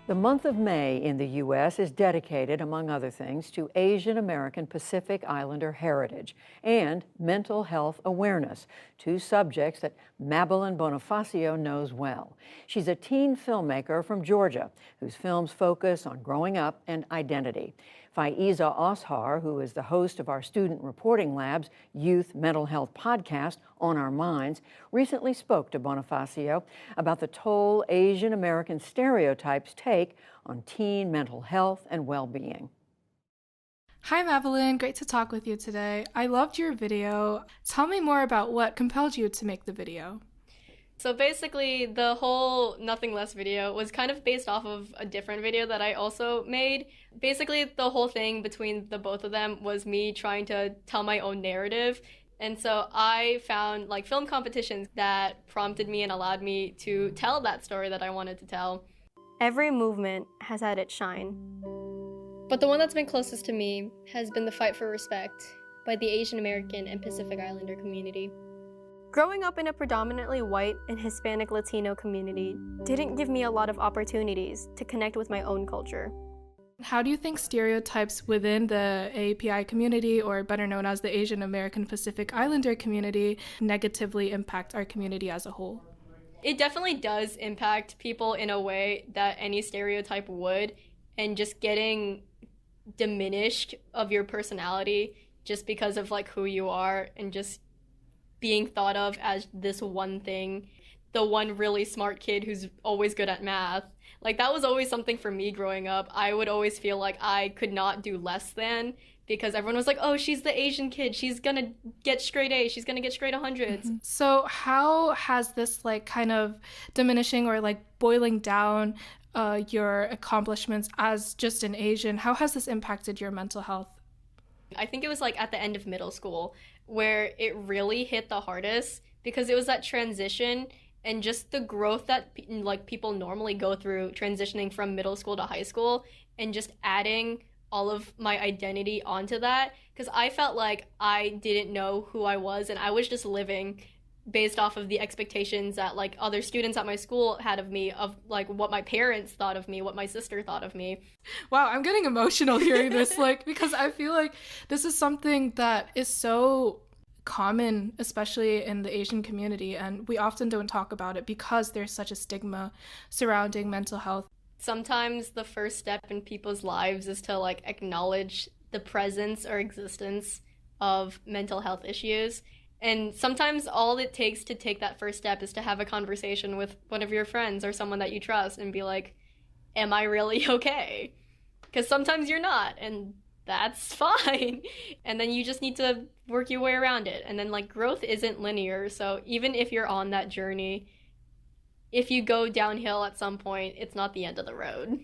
The month of May in the U.S. is dedicated, among other things, to Asian American Pacific Islander heritage and mental health awareness, two subjects that Mabeline Bonifacio knows well. She's a teen filmmaker from Georgia whose films focus on growing up and identity. Faiza Oshar, who is the host of our Student Reporting Lab's Youth Mental Health podcast, On Our Minds, recently spoke to Bonifacio about the toll Asian American stereotypes take on teen mental health and well-being. Hi, Mabeline. Great to talk with you today. I loved your video. Tell me more about what compelled you to make the video. So basically, the whole Nothing Less video was kind of based off of a different video that I also made. Basically, the whole thing between the both of them was me trying to tell my own narrative. And so I found like film competitions that prompted me and allowed me to tell that story that I wanted to tell. Every movement has had its shine. But the one that's been closest to me has been the Fight for Respect by the Asian American and Pacific Islander community. Growing up in a predominantly white and Hispanic Latino community didn't give me a lot of opportunities to connect with my own culture. How do you think stereotypes within the AAPI community, or better known as the Asian American Pacific Islander community, negatively impact our community as a whole? It definitely does impact people in a way that any stereotype would, and just getting diminished of your personality just because of like who you are and just being thought of as this one thing, the one really smart kid who's always good at math. Like that was always something for me growing up. I would always feel like I could not do less than, because everyone was like, oh, she's the Asian kid. She's gonna get straight A's. She's gonna get straight 100s. Mm-hmm. So how has this like kind of diminishing or like boiling down your accomplishments as just an Asian, how has this impacted your mental health? I think it was like at the end of middle school where it really hit the hardest, because it was that transition and just the growth that like people normally go through transitioning from middle school to high school, and just adding all of my identity onto that, because I felt like I didn't know who I was and I was just living based off of the expectations that like other students at my school had of me, of like what my parents thought of me, what my sister thought of me. Wow, I'm getting emotional hearing this, like, because I feel like this is something that is so common, especially in the Asian community, and we often don't talk about it because there's such a stigma surrounding mental health. Sometimes the first step in people's lives is to like acknowledge the presence or existence of mental health issues. And sometimes all it takes to take that first step is to have a conversation with one of your friends or someone that you trust and be like, am I really okay? Because sometimes you're not, and that's fine. And then you just need to work your way around it. And then like growth isn't linear. So even if you're on that journey, if you go downhill at some point, it's not the end of the road.